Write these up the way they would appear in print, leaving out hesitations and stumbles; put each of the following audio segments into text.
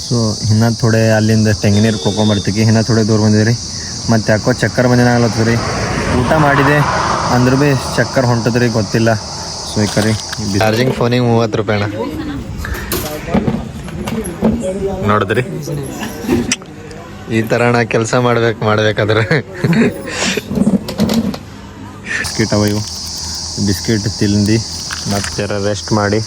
So ಇನ್ನೂ ಥೋಡೆ ಅಲ್ಲಿಂದ ತೆಂಗಿನೀರು ಕೊಕೊಂಬರ್ತೀವಿ, ಇನ್ನೂ ಥೋಡೆ ದೂರ ಬಂದಿದ್ರಿ. ಮತ್ತು ಯಾಕೋ ಚಕ್ಕರ್ ಬಂದಿನಾಗ್ಲತ್ತದ ರೀ. ಊಟ ಮಾಡಿದೆ ಅಂದ್ರೂ ಭೀ ಚಕ್ಕರ್ ಹೊಂಟದ್ರಿ, ಗೊತ್ತಿಲ್ಲ. ಸೊ ಈ ಕರಿ ಚಾರ್ಜಿಂಗ್ ಫೋನಿಗೆ 30 ರೂಪಾಯಿ ಅಣ್ಣ ನೋಡಿದ್ರಿ. ಈ ಥರ ಅಣ್ಣ ಕೆಲಸ ಮಾಡ್ಬೇಕಾದ್ರೆ ಬಿಸ್ಕಿಟ್ ಅವ ಇವು, ಬಿಸ್ಕಿಟ್ ತಿಂದು ಮತ್ತೆ ರೆಸ್ಟ್ ಮಾಡಿ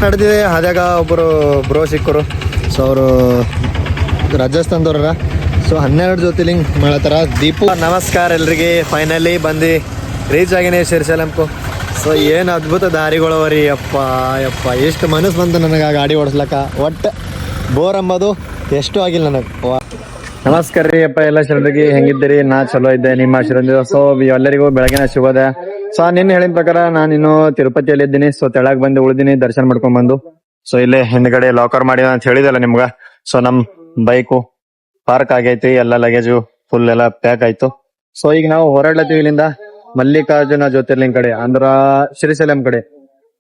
ನಡೆದಿದೆ. ಹಾದ್ಯಾಗ ಒಬ್ಬರು ಬ್ರೋ ಸಿಕ್ಕರು. ಸೊ ಅವರು ರಾಜಸ್ಥಾನದವ್ರ. ಸೊ 12 ಜ್ಯೋತಿರ್ಲಿಂಗ್ ಮಾಡತ್ತಾರ. ದೀಪು ನಮಸ್ಕಾರ ಎಲ್ರಿಗೆ. ಫೈನಲಿ ಬಂದು ರೀಚ್ ಆಗಿನಿ ಶ್ರೀಶೈಲಂಕು. ಸೊ ಏನು ಅದ್ಭುತ ದಾರಿಗಳವರಿ ಯಪ್ಪ ಎಷ್ಟು ಮನಸ್ಸು ಬಂತು ನನಗೆ ಆ ಗಾಡಿ ಓಡಿಸ್ಲಕ್ಕ. ಒಟ್ಟು ಬೋರ್ ಅಂಬೋದು ಎಷ್ಟು ಆಗಿಲ್ಲ ನನಗೆ. ನಮಸ್ಕಾರ ರೀ ಅಪ್ಪ ಎಲ್ಲ ಶರಣರಿಗೆ, ಹೆಂಗಿದ್ದೀರಿ? ನಾ ಚಲೋ ಇದ್ದೆ, ನಿಮ್ಮ ಆಶೀರ್ವಾದ. ಸೊ ಎಲ್ಲರಿಗೂ ಬೆಳಗಿನ ಶುಭೋದಯ. ಸೊ ನಿನ್ನೆ ಹೇಳಿದ ಪ್ರಕಾರ ನಾನಿನ್ನು ತಿರುಪತಿಯಲ್ಲಿ ಇದ್ದೀನಿ. ಸೊ ತೆಳಗ್ ಬಂದು ಉಳಿದೀನಿ ದರ್ಶನ ಮಾಡ್ಕೊಂಡ್ ಬಂದು. ಸೊ ಇಲ್ಲೇ ಹಿಂದ್ಗಡೆ ಲಾಕರ್ ಮಾಡಿ ಅಂತ ಹೇಳಿದಲ್ಲ ನಿಮ್ಗ. ಸೊ ನಮ್ ಬೈಕು ಪಾರ್ಕ್ ಆಗೈತಿ, ಎಲ್ಲ ಲಗೇಜು ಫುಲ್ ಎಲ್ಲ ಪ್ಯಾಕ್ ಆಯ್ತು. ಸೊ ಈಗ ನಾವು ಹೊರಡ್ಲತ್ತೀವಿ ಇಲ್ಲಿಂದ ಮಲ್ಲಿಕಾರ್ಜುನ ಜ್ಯೋತಿರ್ಲಿಂಗ್ ಕಡೆ, ಅಂದ್ರ ಶ್ರೀಶೈಲಂ ಕಡೆ.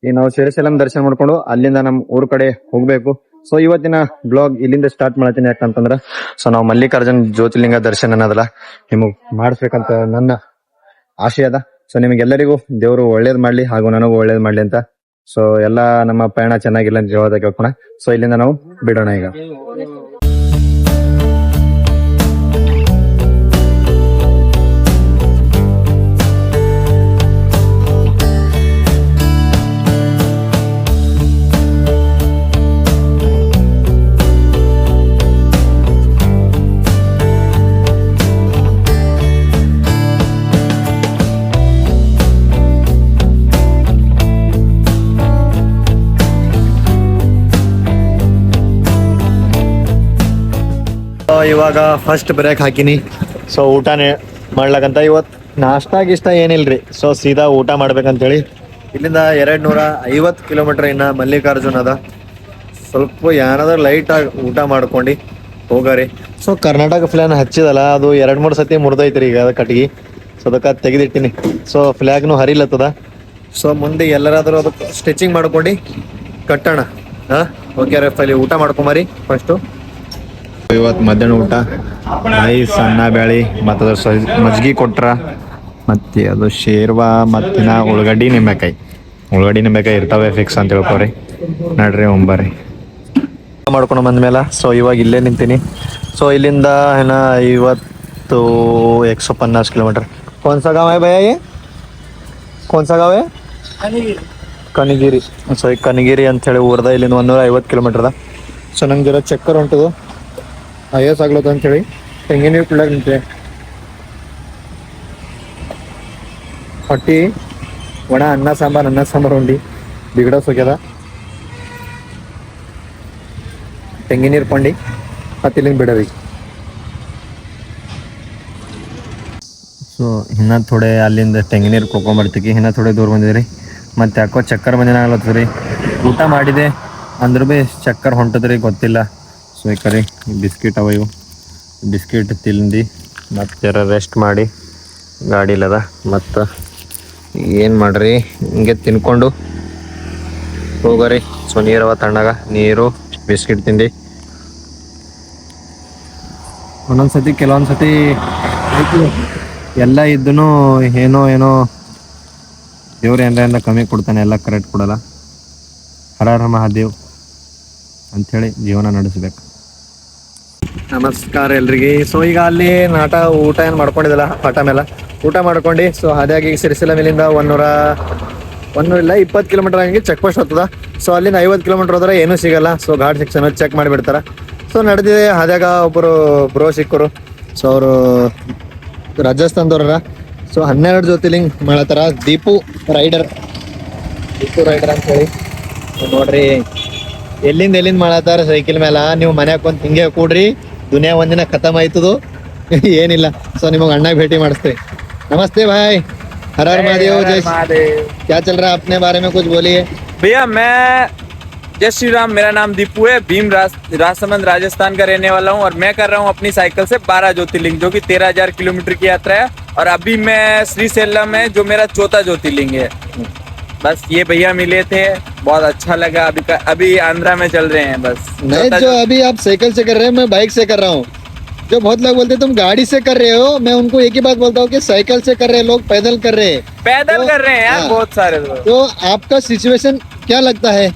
ಈಗ ನಾವು ಶ್ರೀಶೈಲಂ ದರ್ಶನ ಮಾಡ್ಕೊಂಡು ಅಲ್ಲಿಂದ ನಮ್ ಊರ್ ಕಡೆ ಹೋಗ್ಬೇಕು. ಸೊ ಇವತ್ತಿನ ಬ್ಲಾಗ್ ಇಲ್ಲಿಂದ ಸ್ಟಾರ್ಟ್ ಮಾಡ್ತೀನಿ. ಯಾಕಂತಂದ್ರ ಸೊ ನಾವು ಮಲ್ಲಿಕಾರ್ಜುನ್ ಜ್ಯೋತಿರ್ಲಿಂಗ ದರ್ಶನ ಅನ್ನೋದಲ್ಲ ನಿಮಗ್ ಮಾಡಿಸ್ಬೇಕಂತ ನನ್ನ ಆಶಯ ಅದ. ಸೊ ನಿಮಗೆಲ್ಲರಿಗೂ ದೇವರು ಒಳ್ಳೇದ್ ಮಾಡ್ಲಿ, ಹಾಗೂ ನನಗೂ ಒಳ್ಳೇದ್ ಮಾಡ್ಲಿ ಅಂತ. ಸೊ ಎಲ್ಲಾ ನಮ್ಮ ಪಯಣ ಚೆನ್ನಾಗಿಲ್ಲ ಅಂತ ಜವಾದ ಕೇಳ್ಕೊಣ. ಸೊ ಇಲ್ಲಿಂದ ನಾವು ಬಿಡೋಣ ಈಗ. ಇವಾಗ ಫಸ್ಟ್ ಬ್ರೇಕ್ ಹಾಕಿನಿ. ಸೊ ಊಟನೇ ಮಾಡ್ಲಕ್ಕಂತ ಇವತ್ತು ನಾಷ್ಟಾ ಗಿಷ್ಟ ಏನಿಲ್ರಿ. ಸೊ ಸೀದಾ ಊಟ ಮಾಡ್ಬೇಕಂತೇಳಿ ಇಲ್ಲಿಂದ 250 ಕಿಲೋಮೀಟರ್ ಇನ್ನ ಮಲ್ಲಿಕಾರ್ಜುನ್ ಅದ. ಸ್ವಲ್ಪ ಏನಾದ್ರೂ ಲೈಟ್ ಆಗಿ ಊಟ ಮಾಡ್ಕೊಂಡು ಹೋಗಾರಿ. ಸೊ ಕರ್ನಾಟಕ ಫ್ಲಾಗ್ ಹಚ್ಚಿದಲ್ಲ, ಅದು 2-3 ಸತಿ ಮುರಿದೈತ್ರಿ ಈಗ ಕಟ್ಟಿಗೆ. ಸೊ ಅದಕ್ಕೆ ತೆಗೆದಿಟ್ಟಿನಿ. ಸೊ ಫ್ಲಾಗ್ನು ಹರಿಲತ್ತದ. ಸೊ ಮುಂದೆ ಎಲ್ಲರಾದ್ರೂ ಅದಕ್ಕೆ ಸ್ಟಿಚಿಂಗ್ ಮಾಡ್ಕೊಂಡು ಕಟ್ಟೋಣ. ಓಕೆ ರೈಫಲ್ಲಿ ಊಟ ಮಾಡ್ಕೊಂಬರಿ ಫಸ್ಟು. ಇವತ್ತು ಮಧ್ಯಾಹ್ನ ಊಟ ರೈಸ್, ಅನ್ನ ಬ್ಯಾಳಿ ಮತ್ತು ಅದ್ರ ಮಜ್ಗಿ ಕೊಟ್ರ, ಮತ್ತು ಅದು ಶೇರ್ವಾ ಮತ್ತಿನ ಉಳ್ಳಾಗಡ್ಡಿ ನಿಂಬೆಕಾಯಿ ಇರ್ತಾವೆ ಫಿಕ್ಸ್ ಅಂತ ಹೇಳ್ಕೊರಿ. ನಡ್ರಿ ಒಂಬರ್ರಿ ಮಾಡ್ಕೊಂಡು ಬಂದ್ಮೇಲೆ. ಸೊ ಇವಾಗ ಇಲ್ಲೇ ನಿಂತೀನಿ. ಸೊ ಇಲ್ಲಿಂದ 150 ಕಿಲೋಮೀಟರ್. ಕೌನ್ಸಾ ಗಾಂವ್ ಹೈ ಭಯ್ಯ? ಕೌನ್ಸಾ ಗಾಂವ್ ಹೈ? ಕನಿಗಿರಿ. ಸೊ ಈ ಕನಿಗಿರಿ ಅಂತ ಹೇಳಿ ಊರ್ದ ಇಲ್ಲಿಂದ 150 ಕಿಲೋಮೀಟರ್ ಅದ. ಸೊ ನಂಗೆ ಜರ ಚಕ್ಕರ್ ಹೊಂಟದು, ಆಯಾಸ ಆಗ್ಲತ್ತ ಅಂತೇಳಿ ತೆಂಗಿನ ಕುಳ್ಳಾಗ ನಿಂತೆ. ಹೊಟ್ಟಿ ಒಣ ಅನ್ನ ಸಾಂಬಾರ್ ಉಂಡಿ ಬಿಗಡಸ್ ಹೋಗ್ಯದ. ತೆಂಗಿನೀರು ಕೊಂಡಿ ಮತ್ತೆ ಇಲ್ಲಿಂದ ಬಿಡೋರಿ. ಸೊ ಇನ್ನೂ ಥೋಡೆ ಅಲ್ಲಿಂದ ತೆಂಗಿನೀರು ಕೊಕೊಂಬರ್ತೀವಿ, ಇನ್ನೂ ಥೋಡೆ ದೂರ ಬಂದಿದ್ರಿ. ಮತ್ತು ಯಾಕೋ ಚಕ್ಕರ್ ಬಂದಿನಾಗ್ಲತ್ತದ ರೀ. ಊಟ ಮಾಡಿದೆ ಅಂದ್ರೂ ಭೀ ಚಕ್ಕರ್ ಹೊಂಟದ್ರಿ, ಗೊತ್ತಿಲ್ಲ. ಸೊ ಈ ಕರಿ ಬಿಸ್ಕಿಟ್ ಅವ ಇವು, ಬಿಸ್ಕಿಟ್ ತಿಂದು ಮತ್ತೆ ರೆಸ್ಟ್ ಮಾಡಿ ಗಾಡಿಲದ. ಮತ್ತು ಏನು ಮಾಡ್ರಿ ಹಿಂಗೆ ತಿನ್ಕೊಂಡು ಹೋಗೋರಿ. ಸೊ ನೀರವ ತಣ್ಣಗ, ನೀರು ಬಿಸ್ಕಿಟ್ ತಿಂದು ಒಂದೊಂದ್ಸತಿ ಕೆಲವೊಂದ್ಸತಿ ಎಲ್ಲ ಇದ್ದೂ ಏನೋ ದೇವ್ರು ಏನಾರ ಕಮ್ಮಿ ಕೊಡ್ತಾನೆ, ಎಲ್ಲ ಕರೆಕ್ಟ್ ಕೊಡಲ್ಲ. ಹರ ಹರ ಮಹಾದೇವ್ ಅಂಥೇಳಿ ಜೀವನ ನಡೆಸ್ಬೇಕು. ನಮಸ್ಕಾರ ಎಲ್ರಿಗೆ. ಸೊ ಈಗ ಅಲ್ಲಿ ಊಟ ಏನು ಮಾಡ್ಕೊಂಡಿದ್ದಲ್ಲ ಪಾಠ ಮೇಲೆ ಊಟ ಮಾಡ್ಕೊಂಡು ಸೊ ಹಾಗಾಗಿ ಸಿರಿಸಿಲ ಮೇಲಿಂದ 120 ಕಿಲೋಮೀಟರ್ ಹಂಗೆ ಚೆಕ್ ಪೋಸ್ಟ್ ಹೋಗ್ತದ. ಸೊ ಅಲ್ಲಿಂದ 50 ಕಿಲೋಮೀಟರ್ ಹೋದ್ರೆ ಏನೂ ಸಿಗಲ್ಲ. ಸೊ ಘಾಟ್ ಸೆಕ್ಷನ್ ಚೆಕ್ ಮಾಡಿಬಿಡ್ತಾರೆ. ಸೊ ನಡೆದಿದೆ. ಹಾದ್ಯಾಗ ಒಬ್ಬರು ಬ್ರೋ ಸಿಕ್ಕರು. ಸೊ ಅವರು ರಾಜಸ್ಥಾನದವ್ರ. ಸೊ 12 ಜ್ಯೋತಿರ್ಲಿಂಗ್ ಮಾಡತ್ತಾರ. ದೀಪು ರೈಡರ್ ಅಂತ ಹೇಳಿ ನೋಡ್ರಿ. ಎಲ್ಲಿಂದ ಮಾಡತ್ತಾರ ಸೈಕಲ್ ಮೇಲೆ. ನೀವು ಮನ್ಯಾಗ ಕುಂತ ಹಿಂಗೆ ಕೂಡ್ರಿ, ದುನಿಯಾ ಒಂದಿನ ಖತಮ್ ಆಯ್ತದು ಏನಿಲ್ಲ. ಸೊ ನಿಮಗೆ ಅಣ್ಣ ಭೇಟಿ ಮಾಡಿಸ್ತೀವಿ. नमस्ते भाई, हर हर महादेव। जय क्या चल रहा है अपने बारे में कुछ बोलिए भैया। मैं जय श्री राम, मेरा नाम दीपू है, भीम राजसमंद राजस्थान का रहने वाला हूँ और मैं कर रहा हूँ अपनी साइकिल से 12 ज्योतिर्लिंग जो कि 13,000 किलोमीटर की यात्रा है। और अभी मैं श्रीशैलम है जो मेरा चौथा ज्योतिर्लिंग है। बस ये भैया मिले थे, बहुत अच्छा लगा। अभी आंध्रा में चल रहे हैं बस। नहीं, जो अभी आप साइकिल से कर रहे हो, मैं बाइक से कर रहा हूँ। जो बहुत लोग बोलते हैं तुम गाड़ी से कर रहे हो, मैं उनको एक ही बात बोलता हूँ कि साइकिल से कर रहे हैं, लोग पैदल कर रहे हैं। पैदल तो, कर रहे हैं यार हाँ। बहुत सारे लोग। तो आपका सिचुएशन क्या लगता है?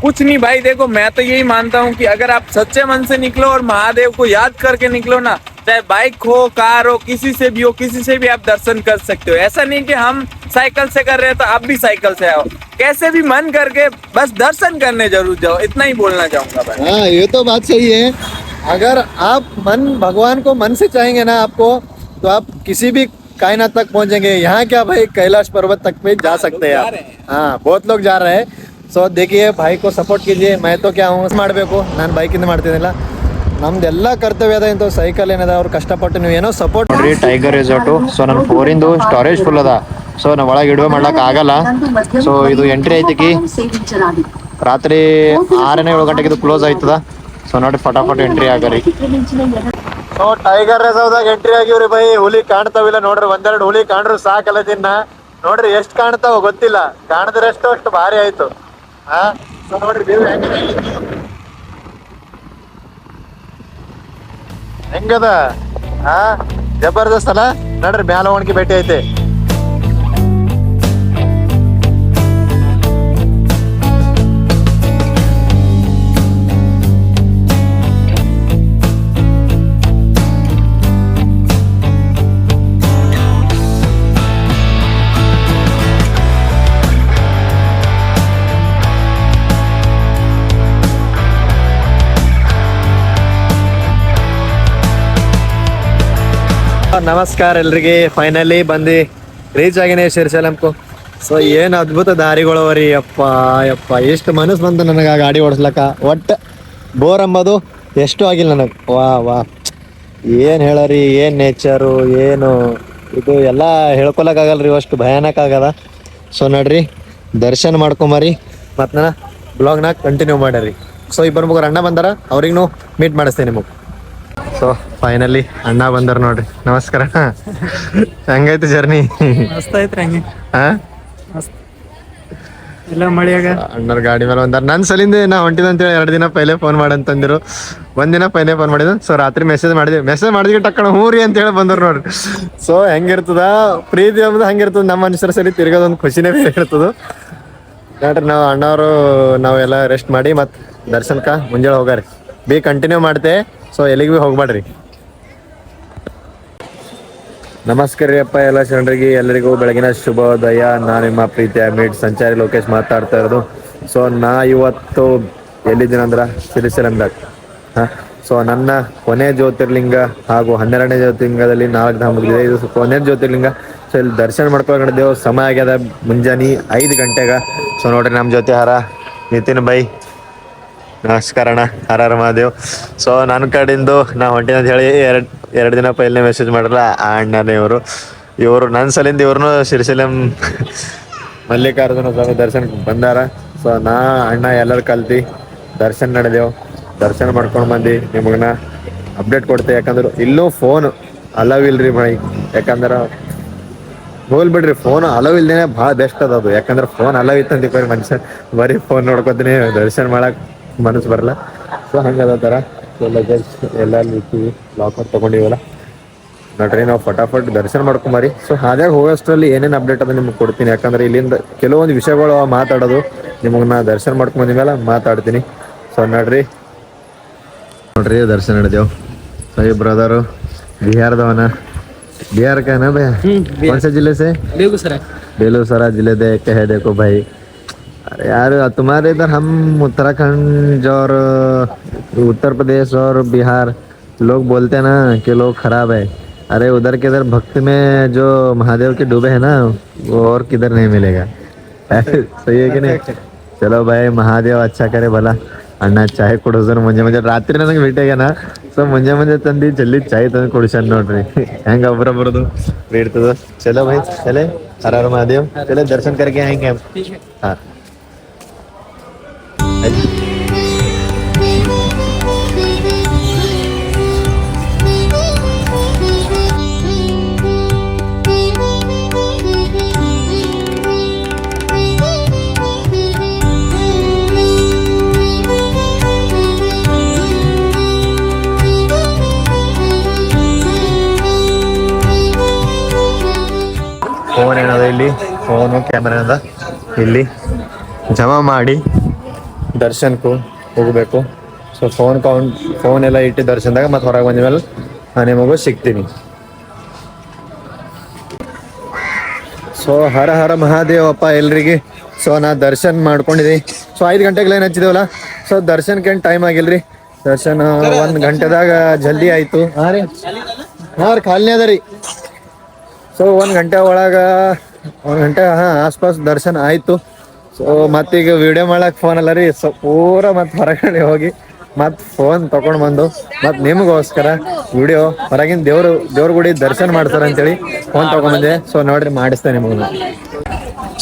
कुछ नहीं भाई, देखो मैं तो यही मानता हूँ कि अगर आप सच्चे मन से निकलो और महादेव को याद करके निकलो ना, चाहे बाइक हो, कार हो, किसी से भी हो, किसी से भी आप दर्शन कर सकते हो। ऐसा नहीं कि हम साइकिल से कर रहे हैं तो आप भी साइकिल से आओ। कैसे भी मन करके बस दर्शन करने जरूर जाओ, इतना ही बोलना चाहूंगा भाई। हाँ, ये तो बात सही है। अगर आप भगवान को मन से चाहेंगे ना आपको, तो आप किसी भी कायनात तक पहुंचेंगे। यहाँ क्या भाई, कैलाश पर्वत तक पे जा सकते हैं आप। हाँ, बहुत लोग जा रहे हैं। ಸೊ देखिए, भाई को सपोर्ट कीजिए। मैं तो क्या हूँ ಮಾಡಬೇಕು, ನಾನು ಬೈಕಿಂದ ಮಾಡ್ತಿದ್ದಿಲ್ಲ। ನಮ್ದೆಲ್ಲ ಕರ್ತವ್ಯ ಅದ, ಇಂಥ ಸೈಕಲ್ ಏನದ ಅವ್ರು ಕಷ್ಟಪಟ್ಟು ನೀವು ಏನೋ ಸಪೋರ್ಟ್ ನೋಡ್ರಿ, ಟೈಗರ್ ರೆಸಾರ್ಟು. ಸೊ ನನ್ನ ಫೋರಿಂದು ಸ್ಟೋರೇಜ್ ಫುಲ್ ಅದ. ಸೊ ನಾವು ಒಳಗೆ ಇಡುವ ಮಾಡ್ಲಕ್ ಆಗಲ್ಲ. ಸೊ ಇದು ಎಂಟ್ರಿ ಐತಿಕಿ ರಾತ್ರಿ 6-7 ಗಂಟೆಗೆ ಇದು ಕ್ಲೋಸ್ ಆಯ್ತದ. ಸೊ ನೋಡಿ, ಫಟಾಫಟ್ ಎಂಟ್ರಿ ಆಗರಿ. ಸೊ ಟೈಗರ್ ರೆಸಾರ್ಟ್ದಾಗ ಎಂಟ್ರಿ ಆಗಿವ್ರಿ ಬೈ. ಹುಲಿ ಕಾಣ್ತಾವಿಲ್ಲ ನೋಡ್ರಿ, ಒಂದೆರಡು ಹುಲಿ ಕಾಣ್ರು ಸಾಕಲ್ಲ ದಿನ. ನೋಡ್ರಿ ಎಷ್ಟು ಕಾಣ್ತಾವ ಗೊತ್ತಿಲ್ಲ, ಕಾಣದ್ರೆ ಅಷ್ಟು ಭಾರಿ ಆಯ್ತು. ಹಾ, ಸೊ ನೋಡ್ರಿ ವ್ಯೂ ಹೆಂಗದ. ಹಾ, ಜಬರ್ದಸ್ತ್ ಅಲ್ಲ. ನೋಡ್ರಿ ಮ್ಯಾಲ ಒಣಗಿ ಭೇಟಿ ಐತೆ. ನಮಸ್ಕಾರ ಎಲ್ರಿಗೆ. ಫೈನಲಿ ಬಂದು ರೀಚ್ ಆಗಿನೇ ಶ್ರೀಶೈಲಂಕು. ಸೊ ಏನು ಅದ್ಭುತ ದಾರಿಗಳವರಿ. ಯಪ್ಪ ಯಪ್ಪ, ಎಷ್ಟು ಮನಸ್ಸು ಬಂತು ನನಗೆ ಆ ಗಾಡಿ ಓಡಿಸ್ಲಕ್ಕ. ಒಟ್ಟು ಬೋರ್ ಅಂಬೋದು ಎಷ್ಟು ಆಗಿಲ್ಲ ನನಗೆ. ವಾ ವಾ, ಏನು ಹೇಳರಿ, ಏನು ನೇಚರು, ಏನು ಇದು ಎಲ್ಲ ಹೇಳ್ಕೊಳಕ್ಕಾಗಲ್ರಿ, ಅಷ್ಟು ಭಯಾನಕ ಆಗದ. ಸೊ ನೋಡ್ರಿ, ದರ್ಶನ ಮಾಡ್ಕೊಂಬರಿ ಮತ್ತು ನಾನು ಬ್ಲಾಗ್ನಾಗ ಕಂಟಿನ್ಯೂ ಮಾಡ್ರಿ. ಸೊ ಇಬ್ಬರು ಮುಗ್ರು ಅಣ್ಣ ಬಂದಾರ, ಅವ್ರಿಗೂ ಮೀಟ್ ಮಾಡಿಸ್ತೇನೆ ನಿಮಗೆ. ಸೊ ಫೈನಲಿ ಅಣ್ಣ ಬಂದಾರ ನೋಡ್ರಿ. ನಮಸ್ಕಾರ. ಹೆಂಗೈತಿ ಜರ್ನಿ? ಮಸ್ತ್ ಐತ್ರಿ. ಹಂಗೆ ಹಾ, ಎಲ್ಲ ಮಳಿಯಾಗ ಅಣ್ಣರ ಗಾಡಿ ಮೇಲೆ ಬಂದಾರ. ನನ್ನ ಸಲಿಂದ ನಾ ಹೊಂಟಿದ ಅಂತೇಳಿ 2 ದಿನ ಪೈಲೆ ಫೋನ್ ಮಾಡಂತಂದಿರು. ಒಂದಿನ ಪೈಲೆ ಫೋನ್ ಮಾಡಿದ್ರು. ಸೊ ರಾತ್ರಿ ಮೆಸೇಜ್ ಮಾಡಿದ್ವಿ ಟಕ್ಕಣ ಹ್ಞೂ ರೀ ಅಂತ ಹೇಳಿ ಬಂದ್ರು ನೋಡ್ರಿ. ಸೊ ಹೆಂಗಿರ್ತದ ಪ್ರೀತಿ ಅನ್ನೋದು, ಹಂಗಿರ್ತದ. ನಮ್ಮ ಮನುಷ್ಯರ ಸರಿ ತಿರ್ಗೋದೊಂದು ಖುಷಿನೇ ಬೇರೆ ಇರ್ತದ ನೋಡ್ರಿ. ನಾವು ಅಣ್ಣವರು ನಾವೆಲ್ಲ ರೆಸ್ಟ್ ಮಾಡಿ ಮತ್ತು ದರ್ಶನಕ್ಕ ಮುಂಜಾನೆ ಹೋಗಾರಿ. ಬಿ ಕಂಟಿನ್ಯೂ ಮಾಡ್ತೆ. ಸೊ ಎಲ್ಲಿಗೆ ಭೀ ಹೋಗ್ಬೇಡ್ರಿ. ನಮಸ್ಕಾರ ರೀ ಅಪ್ಪ ಎಲ್ಲ ಜನರಿಗೆ, ಎಲ್ಲರಿಗೂ ಬೆಳಗಿನ ಶುಭೋದಯ. ನಾನು ನಿಮ್ಮ ಪ್ರೀತಿಯ ಮೀಟ್ ಸಂಚಾರಿ ಲೋಕೇಶ್ ಮಾತಾಡ್ತಾ ಇರೋದು. ಸೊ ನಾ ಇವತ್ತು ಎಲ್ಲಿದ್ದೀನಂದ್ರೆ ಶ್ರೀಶೈಲಂದಾಗ. ಹಾಂ, ಸೊ ನನ್ನ ಕೊನೆ ಜ್ಯೋತಿರ್ಲಿಂಗ ಹಾಗೂ 12ನೇ ಜ್ಯೋತಿರ್ಲಿಂಗದಲ್ಲಿ 4 ಧಾಮ ಮುಗಿದಿದೆ. ಇದು ಕೊನೆ ಜ್ಯೋತಿರ್ಲಿಂಗ. ಸೊ ಇಲ್ಲಿ ದರ್ಶನ ಮಾಡ್ಕೊಂಡಿದ್ದೇವೆ. ಸಮಯ ಆಗ್ಯದ ಮುಂಜಾನೆ 5 ಗಂಟೆಗೆ. ಸೊ ನೋಡ್ರಿ, ನಮ್ಮ ಜೊತೆ ನಿತಿನ್ ಬೈ. ನಮಸ್ಕಾರ ಅಣ್ಣ, ಹರ ಮಹಾದೇವ್. ಸೊ ನನ್ನ ಕಡೆಯಿಂದ ನಾ ಹೊಂಟಿನ ಅಂತ ಹೇಳಿ ಎರಡು ದಿನ ಪೈಲೇ ಮೆಸೇಜ್ ಮಾಡಲ್ಲ ಆ ಅಣ್ಣನೇ. ಇವರು ನನ್ನ ಸಲಿಂದ ಇವ್ರನ್ನೂ ಶ್ರೀಶೈಲಂ ಮಲ್ಲಿಕಾರ್ಜುನ ಸ್ವಾಮಿ ದರ್ಶನಕ್ಕೆ ಬಂದಾರ. ಸೊ ನಾ ಅಣ್ಣ ಎಲ್ಲರೂ ಕಲ್ತು ದರ್ಶನ ನಡೆದೆವು. ದರ್ಶನ ಮಾಡ್ಕೊಂಡು ಬಂದು ನಿಮಗನ್ನ ಅಪ್ಡೇಟ್ ಕೊಡ್ತೇವೆ. ಯಾಕಂದ್ರೆ ಇಲ್ಲೂ ಫೋನ್ ಅಲವ್ ಇಲ್ರಿ ಮೈ. ಯಾಕಂದ್ರೆ ಹೋಗ್ಬಿಡ್ರಿ, ಫೋನ್ ಅಲವ್ ಇಲ್ದೇನೆ ಭಾಳ ಬೆಸ್ಟ್ ಅದು. ಯಾಕಂದ್ರೆ ಫೋನ್ ಅಲವ್ ಇತ್ತಂತ ಬರೀ ಮನುಷ್ಯ ಬರೀ ಫೋನ್ ನೋಡ್ಕೊತೀನಿ, ದರ್ಶನ ಮಾಡಕ್ಕೆ ಮನಸ್ಸು ಬರಲ್ಲ. ಸೊ ಹಂಗದ ಥರ ಲಗೇಜ್ ಎಲ್ಲ ಇರ್ತೀವಿ, ಲಾಕರ್ ತೊಗೊಂಡಿವಲ್ಲ ನೋಡ್ರಿ. ನಾವು ಫಟಾಫಟ್ ದರ್ಶನ ಮಾಡ್ಕೊಂಬರಿ. ಸೊ ಹಾದ್ಯಾಗ ಹೋಗೋಷ್ಟರಲ್ಲಿ ಏನೇನು ಅಪ್ಡೇಟ್ ಅದ ನಿಮ್ಗೆ ಕೊಡ್ತೀನಿ. ಯಾಕಂದ್ರೆ ಇಲ್ಲಿಂದ ಕೆಲವೊಂದು ವಿಷಯಗಳು ಮಾತಾಡೋದು ನಿಮಗೆ ನಾ ದರ್ಶನ ಮಾಡ್ಕೊಂಬಂದ ಮೇಲೆ ಮಾತಾಡ್ತೀನಿ. ಸೊ ನೋಡ್ರಿ ದರ್ಶನ ನಡೆದೇವು. ಸೊ ಈ ಬ್ರದರು ಬಿಹಾರದವನ. बिहार का है ना भैया? कौन से जिले से? बेगूसराय जिले दे कह देखो भाई. अरे यार, तुम्हारे इधर हम उत्तराखंड और उत्तर प्रदेश और बिहार लोग बोलते हैं ना कि लोग खराब है. अरे उधर के इधर भक्ति में जो महादेव के डूबे हैं ना, वो और किधर नहीं मिलेगा. सही है कि नहीं? चलो भाई, महादेव अच्छा करे भला. ಅಣ್ಣ ಚಾಯ್ ಕೊಡೋಸರ್ ಮುಂಜಾನೆ ರಾತ್ರಿ ನನಗೆ ಭೇಟಿಯಾಗ್ಯಾನ. ಸೊ ಮುಂಜಾನೆ ತಂದು ಜಲ್ದಿ ಚಾಯ್ ತಂದು ಕೊಡಿಸ್ಯಾನ ನೋಡ್ರಿ. ಹೆಂಗೆ ಒಬ್ಬರೊಬ್ಬರದು ಇರ್ತದ. ಚಲೋ ಭಾई, ಚಲೆ ಹರ ಹರ ಮಹಾದೇವ್. ಚಲೆ ದರ್ಶನ करके आएंगे हम. हाँ, ಇಲ್ಲಿ ಜಮಾ ಮಾಡಿ ದರ್ಶನಕ್ಕೂ ಹೋಗಬೇಕು. ಸೊ ಫೋನ್ ಎಲ್ಲ ಇಟ್ಟು ದರ್ಶನದಾಗ ಮತ್ತೆ ಹೊರಗೆ ಬಂದ ಮೇಲೆ ನಾನು ನಿಮಗೂ ಸಿಗ್ತೀನಿ. ಸೊ ಹರ ಹರ ಮಹಾದೇವಪ್ಪ ಎಲ್ರಿಗೆ. ಸೊ ನಾ ದರ್ಶನ್ ಮಾಡ್ಕೊಂಡಿದ್ದೆ. ಸೊ 5 ಗಂಟೆಗೆ ಲೈನ್ ಹಚ್ಚಿದೇವಲ್ಲ, ಸೊ ದರ್ಶನಕ್ಕೇನು ಟೈಮ್ ಆಗಿಲ್ರಿ. ದರ್ಶನ 1 ಗಂಟೆದಾಗ ಜಲ್ದಿ ಆಯಿತು. ಹಾಂ ರೀ ಖಾಲಿನೇ ಅದ ರೀ. ಸೊ 1 ಗಂಟೆ ಒಳಗೆ 1 ಗಂಟೆ ಆಸ್ಪಾಸ್ ದರ್ಶನ ಆಯಿತು. ಸೊ ಮತ್ತೀಗ ವಿಡಿಯೋ ಮಾಡಕ್ಕೆ ಫೋನ್ ಅಲ್ಲ ರೀ. ಸೊ ಪೂರ ಮತ್ತೆ ಹೊರಗಡೆ ಹೋಗಿ ಮತ್ತು ಫೋನ್ ತೊಗೊಂಡು ಬಂದು ಮತ್ತು ನಿಮಗೋಸ್ಕರ ವಿಡಿಯೋ ಹೊರಗಿನ ದೇವ್ರ ಗುಡಿ ದರ್ಶನ ಮಾಡ್ತಾರೆ ಅಂತೇಳಿ ಫೋನ್ ತೊಗೊಂಬಂದೆ. ಸೊ ನೋಡ್ರಿ ಮಾಡಿಸ್ತೇನೆ ನಿಮಗೆ.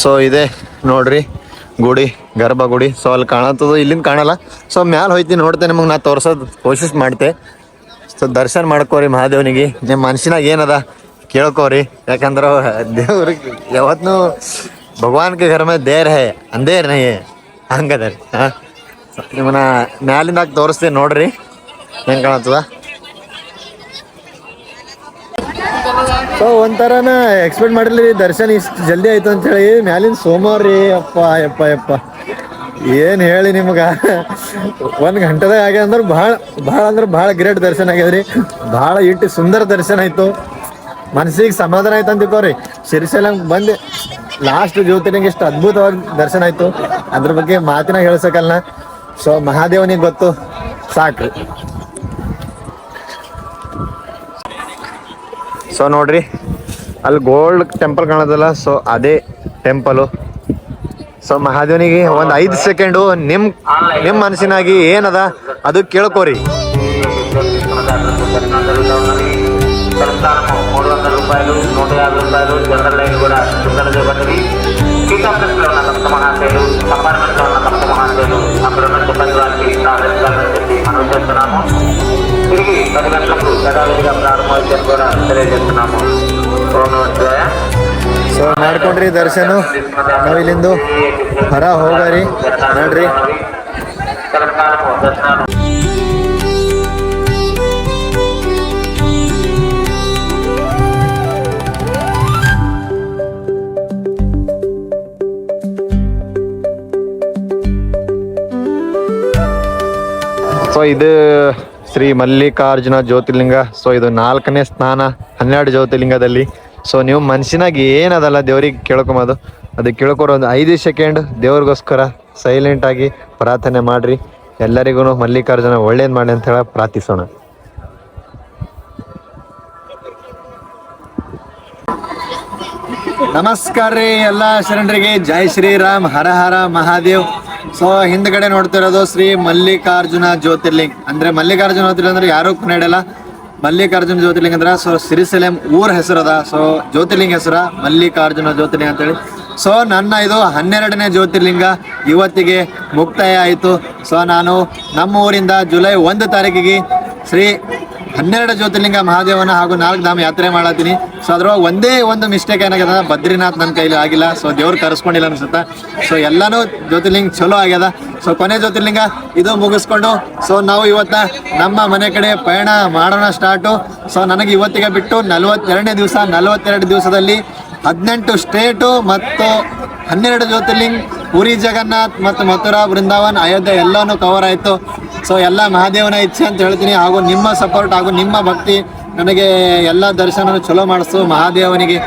ಸೊ ಇದೆ ನೋಡ್ರಿ ಗುಡಿ, ಗರ್ಭ ಗುಡಿ. ಸೊ ಅಲ್ಲಿ ಕಾಣತ್ತದು, ಇಲ್ಲಿಂದ ಕಾಣಲ್ಲ. ಸೊ ಮ್ಯಾಲೆ ಹೋಯ್ತೀನಿ ನೋಡ್ತೇನೆ, ನಿಮಗೆ ನಾ ತೋರ್ಸೋದು ಕೋಶಿಶ್ ಮಾಡ್ತೆ. ಸೊ ದರ್ಶನ ಮಾಡ್ಕೋರಿ ಮಹಾದೇವನಿಗೆ. ನಿಮ್ಮ ಮನ್ಸಿನಾಗ ಏನದ ಕೇಳ್ಕೋರಿ, ಯಾಕಂದ್ರೆ ದೇವ್ರಿಗೆ ಯಾವತ್ತೂ ಭಗವಾನ್ ಕೆ ಘರ ಮೇ ದೇರ್ ಹೇ ಅಂದೇರ್ ನಹಿ ಹಂಗದ ರೀ. ಹಾಂ ನಿಮ್ಮನ್ನ ಮ್ಯಾಲಿಂದಾಗ ತೋರಿಸ್ತೀನಿ ನೋಡ್ರಿ ಹೆಂಗೆ ಕಾಣತ್ತದ. ಸೊ ಒಂಥರನ ಎಕ್ಸ್ಪೆಕ್ಟ್ ಮಾಡಿರ್ಲಿ ದರ್ಶನ ಇಷ್ಟು ಜಲ್ದಿ ಆಯ್ತು ಅಂತೇಳಿ. ಮ್ಯಾಲಿನ ಸೋಮವಾರ ರೀ. ಯಪ್ಪ ಏನು ಹೇಳಿ ನಿಮ್ಗೆ, 1 ಗಂಟೆದಾಗ ಆಗ್ಯದ ಅಂದ್ರೆ ಭಾಳ ಗ್ರೇಟ್ ದರ್ಶನ ಆಗ್ಯದ್ರಿ. ಭಾಳ ಇಟ್ಟು ಸುಂದರ ದರ್ಶನ ಆಯಿತು. ಮನಸ್ಸಿಗೆ ಸಮಾಧಾನ ಆಯ್ತು ಅಂತಿಕೋರಿ. ಶ್ರೀಶೈಲಂ ಬಂದು ಲಾಸ್ಟ್ ಜ್ಯೋತಿರ್ಲಿಂಗ ಎಷ್ಟು ಅದ್ಭುತವಾಗಿ ದರ್ಶನ ಆಯಿತು, ಅದ್ರ ಬಗ್ಗೆ ಮಾತಿನಾಗ ಹೇಳ್ಸಕ್ಕಲ್ಲ. ಸೊ ಮಹಾದೇವನಿಗೆ ಗೊತ್ತು ಸಾಕು. ಸೊ ನೋಡ್ರಿ ಅಲ್ಲಿ ಗೋಲ್ಡ್ ಟೆಂಪಲ್ ಕಾಣೋದಲ್ಲ, ಸೊ ಅದೇ ಟೆಂಪಲು. ಸೊ ಮಹಾದೇವನಿಗೆ ಒಂದು 5 ಸೆಕೆಂಡು ನಿಮ್ಮ ಮನಸ್ಸಿನಾಗಿ ಏನದ ಅದು ಕೇಳ್ಕೋರಿ. రూపాయలు 150 జనరల్ లైన్ కూడా సుందర చేపట్టింది. శ్రీకాకుళంలో ఉన్న భక్త మహాశయులు, కంపార్ట్మెంట్లో ఉన్న భక్త మహాశయులు, అక్కడ ఉన్న సిబ్బంది వారికి సహకరించాలని చెప్పి మనం చేస్తున్నాము. తిరిగి 10 గంటలకు యథావిధిగా ప్రారంభమవుతుందని కూడా తెలియజేస్తున్నాము. ಸೊ ಮಾಡ್ಕೊಂಡ್ರಿ ದರ್ಶನ. ನಾವು ಇಲ್ಲಿಂದು ಹೊರ ಹೋಗರಿ ನೋಡ್ರಿ. ಸೊ ಇದು ಶ್ರೀ ಮಲ್ಲಿಕಾರ್ಜುನ ಜ್ಯೋತಿರ್ಲಿಂಗ. ಸೊ ಇದು 4ನೇ ಸ್ನಾನ 12 ಜ್ಯೋತಿರ್ಲಿಂಗದಲ್ಲಿ. ಸೊ ನೀವು ಮನ್ಸಿನಾಗ ಏನದಲ್ಲ ದೇವ್ರಿಗೆ ಕೇಳ್ಕೊಂಬೋದು, ಅದು ಕೇಳ್ಕೊರೋ ಒಂದು 5 ಸೆಕೆಂಡ್ ದೇವ್ರಿಗೋಸ್ಕರ ಸೈಲೆಂಟಾಗಿ ಪ್ರಾರ್ಥನೆ ಮಾಡಿರಿ. ಎಲ್ಲರಿಗೂ ಮಲ್ಲಿಕಾರ್ಜುನ ಒಳ್ಳೇದು ಮಾಡಿ ಅಂತ ಹೇಳಿ ಪ್ರಾರ್ಥಿಸೋಣ. ನಮಸ್ಕಾರ ರೀ ಎಲ್ಲ ಶರಣರಿಗೆ. ಜೈ ಶ್ರೀರಾಮ್, ಹರ ಹರ ಮಹಾದೇವ್. ಸೊ ಹಿಂದ್ಗಡೆ ನೋಡ್ತಿರೋದು ಶ್ರೀ ಮಲ್ಲಿಕಾರ್ಜುನ ಜ್ಯೋತಿರ್ಲಿಂಗ್. ಅಂದ್ರೆ ಮಲ್ಲಿಕಾರ್ಜುನ ಜ್ಯೋತಿರ್ಲಿಂಗ ಅಂದ್ರೆ ಯಾರು ನಡೆಯಲ್ಲ. ಮಲ್ಲಿಕಾರ್ಜುನ ಜ್ಯೋತಿರ್ಲಿಂಗ ಅಂದ್ರೆ ಸೊ ಶ್ರೀಶೈಲಂ ಊರ ಹೆಸರದ. ಸೊ ಜ್ಯೋತಿರ್ಲಿಂಗ ಹೆಸರ ಮಲ್ಲಿಕಾರ್ಜುನ ಜ್ಯೋತಿರ್ಲಿಂಗ ಅಂತೇಳಿ. ಸೊ ನನ್ನ ಇದು 12ನೇ ಜ್ಯೋತಿರ್ಲಿಂಗ ಇವತ್ತಿಗೆ ಮುಕ್ತಾಯ ಆಯಿತು. ಸೊ ನಾನು ನಮ್ಮ ಊರಿಂದ ಜುಲೈ 1 ತಾರೀಕಿಗೆ ಶ್ರೀ 12 ಜ್ಯೋತಿರ್ಲಿಂಗ ಮಹಾದೇವನ ಹಾಗೂ 4 ಧಾಮ ಯಾತ್ರೆ ಮಾಡತ್ತೀನಿ. ಸೊ ಅದ್ರೊಳಗೆ ಒಂದೇ ಒಂದು ಮಿಸ್ಟೇಕ್ ಏನಾಗ್ಯದ, ಬದ್ರಿನಾಥ್ ನನ್ನ ಕೈಲಿ ಆಗಿಲ್ಲ. ಸೊ ದೇವ್ರು ಕರೆಸ್ಕೊಂಡಿಲ್ಲ ಅನ್ಸುತ್ತೆ. ಸೊ ಎಲ್ಲಾನು ಜ್ಯೋತಿರ್ಲಿಂಗ ಚಲೋ ಆಗ್ಯದ. ಸೊ ಕೊನೆ ಜ್ಯೋತಿರ್ಲಿಂಗ ಇದು ಮುಗಿಸ್ಕೊಂಡು ಸೊ ನಾವು ಇವತ್ತ ನಮ್ಮ ಮನೆ ಕಡೆ ಪಯಣ ಮಾಡೋಣ ಸ್ಟಾರ್ಟು. ಸೊ ನನಗೆ ಇವತ್ತಿಗೆ ಬಿಟ್ಟು 42ನೇ ದಿವಸ. 42 ದಿವಸದಲ್ಲಿ 18 ಸ್ಟೇಟು ಮತ್ತು 12 ಜ್ಯೋತಿರ್ಲಿಂಗ, ಪುರಿ ಜಗನ್ನಾಥ್ ಮತ್ತು ಮಥುರಾ, ಬೃಂದಾವನ್, ಅಯೋಧ್ಯೆ ಎಲ್ಲನೂ ಕವರ್ ಆಯಿತು. ಸೊ ಎಲ್ಲ ಮಹಾದೇವನ ಇಚ್ಛೆ ಅಂತ ಹೇಳ್ತೀನಿ. ಹಾಗೂ ನಿಮ್ಮ ಸಪೋರ್ಟ್ ಹಾಗೂ ನಿಮ್ಮ ಭಕ್ತಿ ನನಗೆ ಎಲ್ಲ ದರ್ಶನ ಚಲೋ ಮಾಡಿಸು. ಮಹಾದೇವನಿಗೆ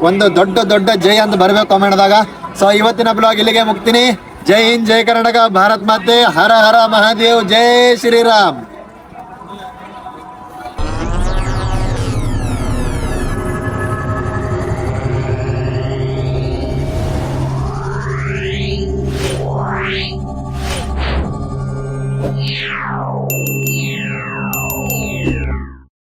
ಒಂದು ದೊಡ್ಡ ಜೈ ಅಂತ ಬರಬೇಕು ಕಮೆಂಟ್ದಾಗ. ಸೊ ಇವತ್ತಿನ ಬ್ಲಾಗ್ ಇಲ್ಲಿಗೆ ಮುಗ್ತೀನಿ. ಜೈ ಹಿಂದ್, ಜೈ ಕರ್ನಾಟಕ, ಭಾರತ್ ಮಾತೆ, ಹರ ಹರ ಮಹಾದೇವ್, ಜೈ ಶ್ರೀರಾಮ್.